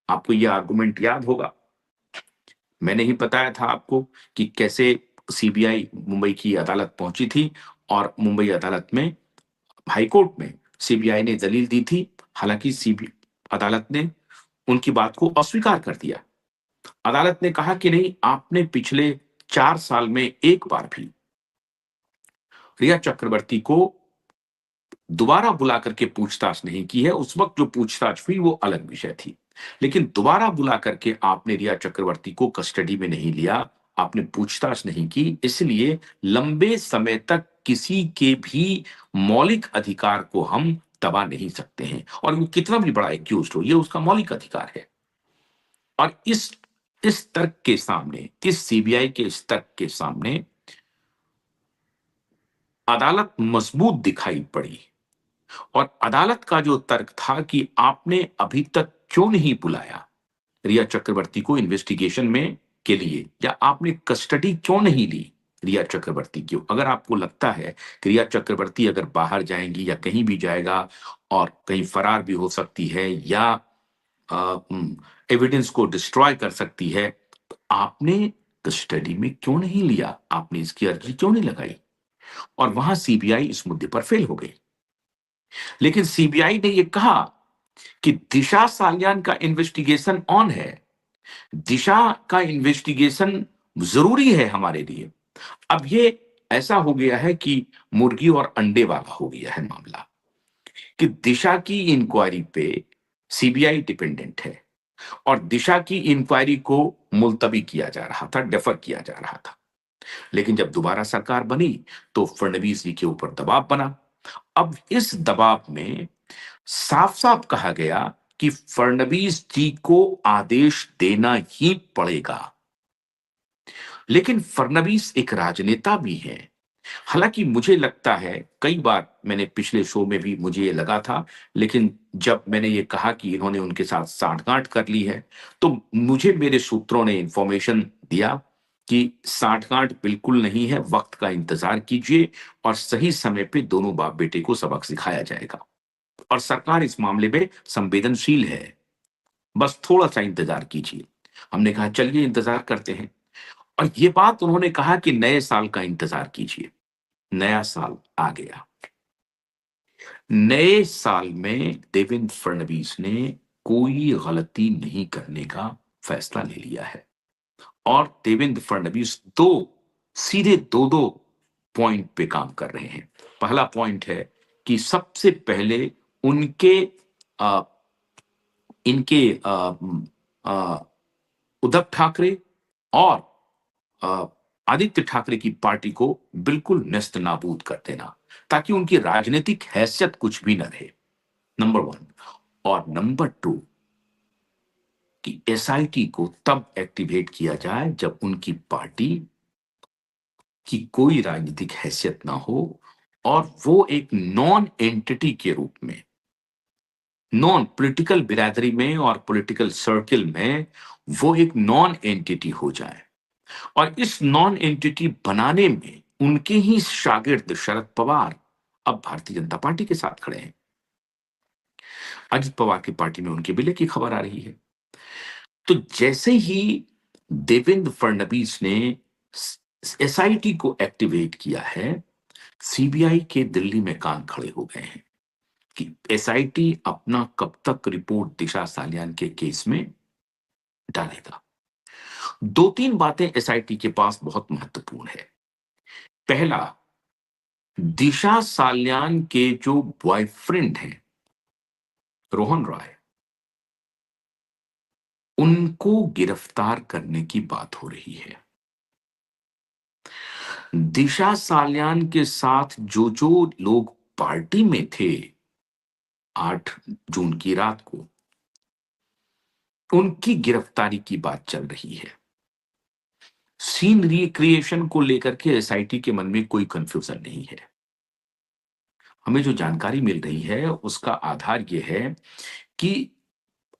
आपको यह आर्गुमेंट याद होगा। मैंने ही बताया था आपको कि कैसे सीबीआई मुंबई की अदालत पहुंची थी और मुंबई अदालत में, हाई कोर्ट में सीबीआई ने दलील दी थी। हालांकि सीबी अदालत ने उनकी बात को अस्वीकार कर दिया। अदालत ने कहा कि नहीं, आपने पिछले 4 साल में एक बार भी रिया चक्रवर्ती को दोबारा बुला करके पूछताछ नहीं की है। उस वक्त जो पूछताछ हुई वो अलग विषय थी, लेकिन दोबारा बुला करके आपने रिया चक्रवर्ती को कस्टडी में नहीं लिया, आपने पूछताछ नहीं की, इसलिए लंबे समय तक किसी के भी मौलिक अधिकार को हम दबा नहीं सकते हैं। और वो कितना भी बड़ा एक्यूज्ड हो, ये उसका मौलिक अधिकार है। और इस तर्क के सामने, इस सीबीआई के इस तर्क के सामने अदालत मजबूत दिखाई पड़ी। और अदालत का जो तर्क था कि आपने अभी तक क्यों नहीं बुलाया रिया चक्रवर्ती को इन्वेस्टिगेशन में के लिए, या आपने कस्टडी क्यों नहीं ली रिया चक्रवर्ती की। अगर आपको लगता है कि रिया चक्रवर्ती अगर बाहर जाएंगी या कहीं भी जाएगा और कहीं फरार भी हो सकती है या एविडेंस को डिस्ट्रॉय कर सकती है, तो आपने कस्टडी में क्यों नहीं लिया, आपने इसकी अर्जी क्यों नहीं लगाई। और वहां सीबीआई इस मुद्दे पर फेल हो गई। लेकिन सीबीआई ने यह कहा कि दिशा सालियान का इन्वेस्टिगेशन ऑन है, दिशा का इन्वेस्टिगेशन जरूरी है हमारे लिए। अब ये ऐसा हो गया है कि मुर्गी और अंडे वाला हो गया है मामला, कि दिशा की इंक्वायरी पे सीबीआई डिपेंडेंट है और दिशा की इंक्वायरी को मुलतवी किया जा रहा था, डेफर किया जा रहा था। लेकिन जब दोबारा सरकार बनी तो फडणवीस जी के ऊपर दबाव बना। अब इस दबाव में साफ साफ कहा गया कि फडणवीस जी को आदेश देना ही पड़ेगा। लेकिन फडणवीस एक राजनेता भी है। हालांकि मुझे लगता है, कई बार मैंने पिछले शो में भी मुझे ये लगा था, लेकिन जब मैंने ये कहा कि इन्होंने उनके साथ साठगांठ कर ली है, तो मुझे मेरे सूत्रों ने इंफॉर्मेशन दिया कि साठगांठ बिल्कुल नहीं है, वक्त का इंतजार कीजिए और सही समय पे दोनों बाप बेटे को सबक सिखाया जाएगा। और सरकार इस मामले में संवेदनशील है, बस थोड़ा सा इंतजार कीजिए। हमने कहा चलिए इंतजार करते हैं। और ये बात उन्होंने कहा कि नए साल का इंतजार कीजिए। नया साल आ गया। नए साल में देवेंद्र फडणवीस ने कोई गलती नहीं करने का फैसला ले लिया है। और देवेंद्र फडणवीस सीधे दो पॉइंट पे काम कर रहे हैं। पहला पॉइंट है कि सबसे पहले उनके आ, इनके उद्धव ठाकरे और अ, आदित्य ठाकरे की पार्टी को बिल्कुल नेस्त नाबूद कर देना, ताकि उनकी राजनीतिक हैसियत कुछ भी न रहे। Number one. और नंबर टू, कि एसआईटी को तब एक्टिवेट किया जाए जब उनकी पार्टी की कोई राजनीतिक हैसियत ना हो और वो एक नॉन एंटिटी के रूप में, नॉन पॉलिटिकल बिरादरी में और पॉलिटिकल सर्किल में वो एक नॉन एंटिटी हो जाए। और इस नॉन एंटिटी बनाने में उनके ही शागिर्द शरद पवार अब भारतीय जनता पार्टी के साथ खड़े हैं। अजित पवार की पार्टी में उनके विलय की खबर आ रही है। तो जैसे ही देवेंद्र फडणवीस ने एसआईटी को एक्टिवेट किया है, सीबीआई के दिल्ली में कान खड़े हो गए हैं कि एसआईटी अपना कब तक रिपोर्ट दिशा सालियान के केस में डालेगा। दो तीन बातें एसआईटी के पास बहुत महत्वपूर्ण है। पहला, दिशा सालियान के जो बॉयफ्रेंड हैं रोहन रॉय, उनको गिरफ्तार करने की बात हो रही है। दिशा सालियान के साथ जो जो लोग पार्टी में थे 8 जून की रात को, उनकी गिरफ्तारी की बात चल रही है। सीन रिक्रिएशन को लेकर के एसआईटी के मन में कोई कंफ्यूजन नहीं है। हमें जो जानकारी मिल रही है उसका आधार यह है कि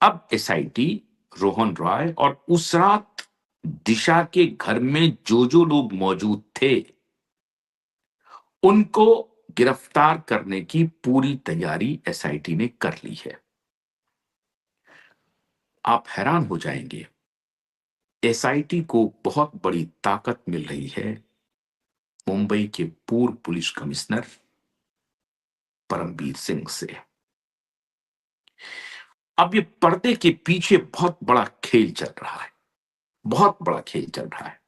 अब एसआईटी रोहन रॉय और उस रात दिशा के घर में जो जो लोग मौजूद थे उनको गिरफ्तार करने की पूरी तैयारी एसआईटी ने कर ली है। आप हैरान हो जाएंगे, एसआईटी को बहुत बड़ी ताकत मिल रही है मुंबई के पूर्व पुलिस कमिश्नर परमबीर सिंह से। अब ये पर्दे के पीछे बहुत बड़ा खेल चल रहा है, बहुत बड़ा खेल चल रहा है।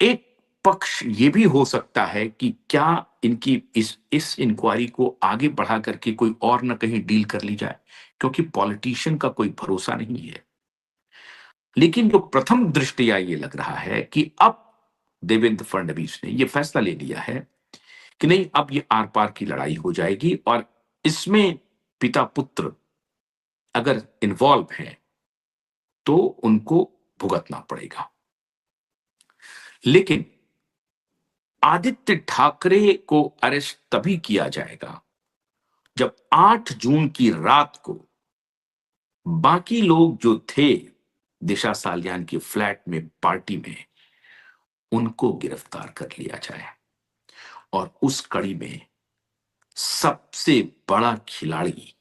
एक पक्ष ये भी हो सकता है कि क्या इनकी इस इंक्वायरी को आगे बढ़ा करके कोई और न कहीं डील कर ली जाए, क्योंकि पॉलिटिशियन का कोई भरोसा नहीं है। लेकिन जो प्रथम दृष्टया ये लग रहा है कि अब देवेंद्र फडणवीस ने ये फैसला ले लिया है कि नहीं, अब ये आर पार की लड़ाई हो जाएगी और इसमें पिता पुत्र अगर इन्वॉल्व हैं तो उनको भुगतना पड़ेगा। लेकिन आदित्य ठाकरे को अरेस्ट तभी किया जाएगा जब 8 जून की रात को बाकी लोग जो थे दिशा सालियान के फ्लैट में पार्टी में, उनको गिरफ्तार कर लिया जाए। और उस कड़ी में सबसे बड़ा खिलाड़ी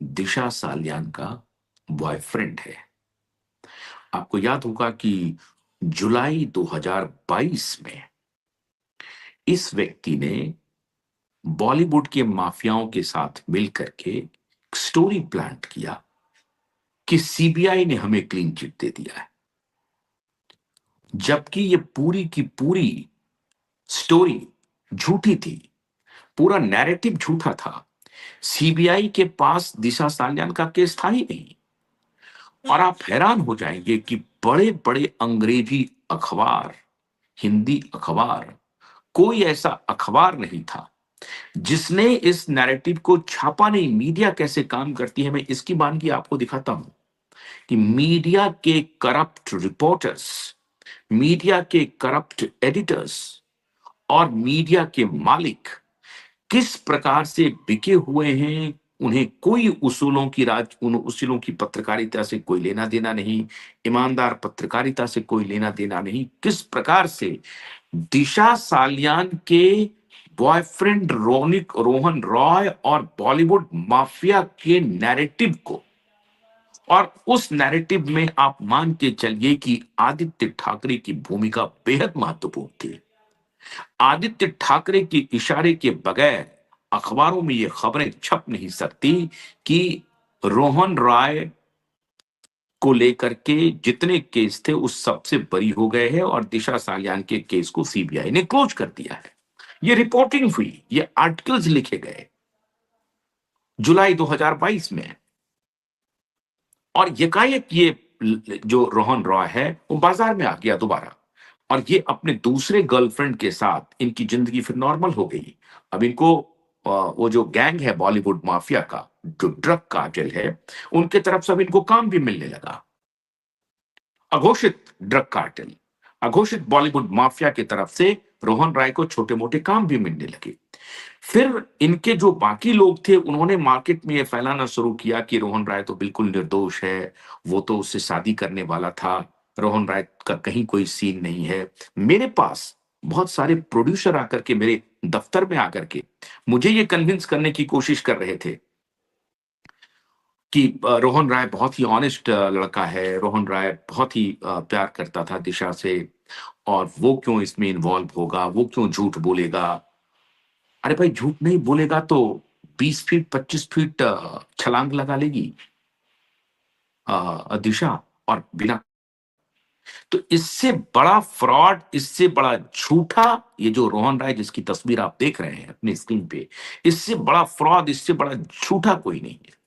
दिशा सालियान का बॉयफ्रेंड है। आपको याद होगा कि जुलाई 2022 में इस व्यक्ति ने बॉलीवुड के माफियाओं के साथ मिलकर के स्टोरी प्लांट किया कि सीबीआई ने हमें क्लीन चिट दे दिया है, जबकि ये पूरी की पूरी स्टोरी झूठी थी, पूरा नैरेटिव झूठा था। सीबीआई के पास दिशा सालियान का केस था ही नहीं। और आप हैरान हो जाएंगे कि बड़े बड़े अंग्रेजी अखबार, हिंदी अखबार, कोई ऐसा अखबार नहीं था जिसने इस नैरेटिव को छापा नहीं। मीडिया कैसे काम करती है, मैं इसकी बानगी आपको दिखाता हूं कि मीडिया के करप्ट रिपोर्टर्स, मीडिया के करप्ट एडिटर्स और मीडिया के मालिक किस प्रकार से बिके हुए हैं। उन्हें कोई उसूलों की उन उसूलों की पत्रकारिता से कोई लेना देना नहीं, ईमानदार पत्रकारिता से कोई लेना देना नहीं। किस प्रकार से दिशा सालियान के बॉयफ्रेंड रोहन रॉय और बॉलीवुड माफिया के नैरेटिव को, और उस नैरेटिव में आप मान के चलिए कि आदित्य ठाकरे की भूमिका बेहद महत्वपूर्ण थी। आदित्य ठाकरे के इशारे के बगैर अखबारों में ये खबरें छप नहीं सकती कि रोहन रॉय को लेकर के जितने केस थे उस सबसे बरी हो गए हैं और दिशा सालियान के केस को सीबीआई ने क्लोज कर दिया है। ये रिपोर्टिंग हुई, ये आर्टिकल्स लिखे गए जुलाई 2022 में। और यकायक ये जो रोहन रॉय है वो बाजार में आ गया दोबारा, और ये अपने दूसरे गर्लफ्रेंड के साथ इनकी जिंदगी फिर नॉर्मल हो गई। अब इनको वो जो गैंग है बॉलीवुड माफिया का, जो ड्रग कार्टेल है, उनके तरफ से अब इनको काम भी मिलने लगा। अघोषित ड्रग कार्टेल, अघोषित बॉलीवुड माफिया की तरफ से रोहन राय को छोटे मोटे काम भी मिलने लगे। फिर इनके जो बाकी लोग थे उन्होंने मार्केट में यह फैलाना शुरू किया कि रोहन राय तो बिल्कुल निर्दोष है, वो तो उससे शादी करने वाला था, रोहन राय का कहीं कोई सीन नहीं है। मेरे पास बहुत सारे प्रोड्यूसर आकर के मेरे दफ्तर में आकर के मुझे ये कन्विंस करने की कोशिश कर रहे थे कि रोहन राय बहुत ही ऑनेस्ट लड़का है, रोहन राय बहुत ही प्यार करता था दिशा से, और वो क्यों इसमें इन्वॉल्व होगा, वो क्यों झूठ बोलेगा। अरे भाई, झूठ नहीं बोलेगा तो 20 फीट 25 फीट छलांग लगा लेगी दिशा, और बिना। तो इससे बड़ा फ्रॉड, इससे बड़ा झूठा, ये जो रोहन राय जिसकी तस्वीर आप देख रहे हैं अपनी स्क्रीन पे, इससे बड़ा फ्रॉड, इससे बड़ा झूठा कोई नहीं है।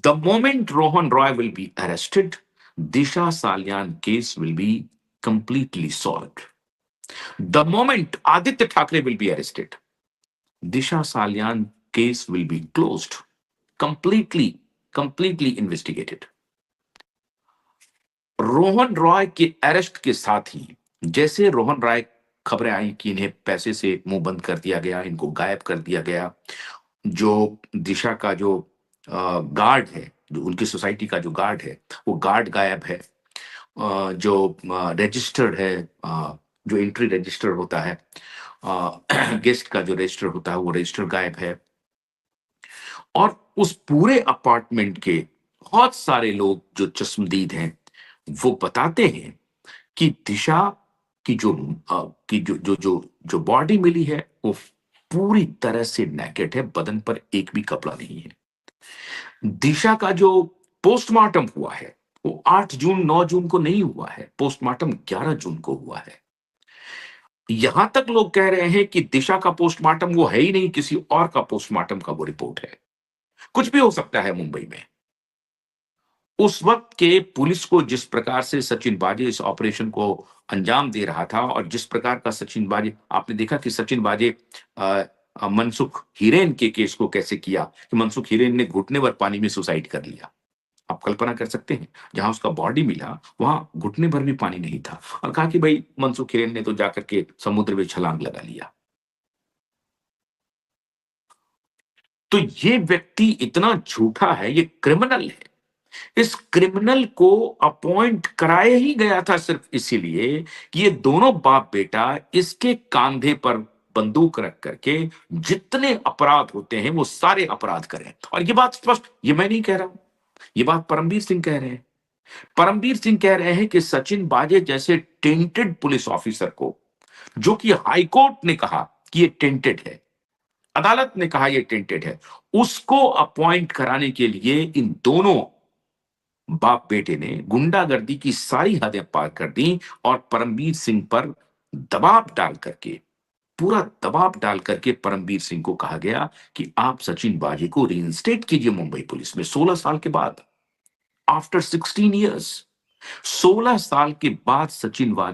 The moment Rohan Roy will be arrested, Disha Salyan case will be completely solved. The moment Aditya Thackeray will be arrested, Disha Salyan case will be closed, completely investigated. Rohan Roy के अरेस्ट के साथ ही, जैसे रोहन रॉय खबरें आई कि इन्हें पैसे से मुंह बंद कर दिया गया, इनको गायब कर दिया गया, जो दिशा का जो गार्ड है, जो उनकी सोसाइटी का जो गार्ड है, वो गार्ड गायब है, जो रजिस्टर्ड है, जो एंट्री रजिस्टर होता है, गेस्ट का जो रजिस्टर होता है वो रजिस्टर गायब है। और उस पूरे अपार्टमेंट के बहुत सारे लोग जो चश्मदीद हैं, वो बताते हैं कि दिशा की जो बॉडी मिली है, वो पूरी तरह से नेकेड है, बदन पर एक भी कपड़ा नहीं है। दिशा का जो पोस्टमार्टम हुआ है, वो 8 जून 9 जून को नहीं हुआ है, पोस्टमार्टम 11 जून को हुआ है। यहां तक लोग कह रहे हैं कि दिशा का पोस्टमार्टम वो है ही नहीं, किसी और का पोस्टमार्टम का वो रिपोर्ट है। कुछ भी हो सकता है मुंबई में। उस वक्त के पुलिस को जिस प्रकार से सचिन वाजे इस ऑपरेशन को अंजाम दे रहा था, और जिस प्रकार का सचिन वाजे, आपने देखा कि सचिन वाजे मनसुख हिरेन के केस को कैसे किया, कि मनसुख हिरेन ने घुटने भर पानी में सुसाइड कर लिया। आप कल्पना कर सकते हैं, जहां उसका बॉडी मिला वहां घुटने भर भी पानी नहीं था, और कहा कि भाई मनसुख हिरेन ने तो जाकर के समुद्र में छलांग लगा लिया। तो ये व्यक्ति इतना झूठा है, ये क्रिमिनल है। इस क्रिमिनल को अपॉइंट कराया ही गया था सिर्फ इसीलिए कि ये दोनों बाप बेटा इसके कांधे पर बंदूक रख करके जितने अपराध होते हैं वो सारे अपराध करें। और ये बात स्पष्ट, ये मैं नहीं कह रहा हूं, ये बात परमवीर सिंह कह रहे हैं। परमवीर सिंह कह रहे हैं कि सचिन बाजे जैसे टेंटेड पुलिस ऑफिसर को, जो कि हाईकोर्ट ने कहा कि ये टेंटेड है, अदालत ने कहा ये टेंटेड है, उसको अपॉइंट कराने के लिए इन दोनों बाप बेटे ने गुंडागर्दी की सारी हदें पार कर दी, और परमवीर सिंह पर दबाव डाल करके, पूरा दबाव डाल करके परमवीर सिंह को कहा गया कि आप सचिन बाजी को रीइंस्टेट कीजिए मुंबई पुलिस में 16 साल के बाद, आफ्टर 16 इयर्स। 16 साल के बाद सचिन बाजी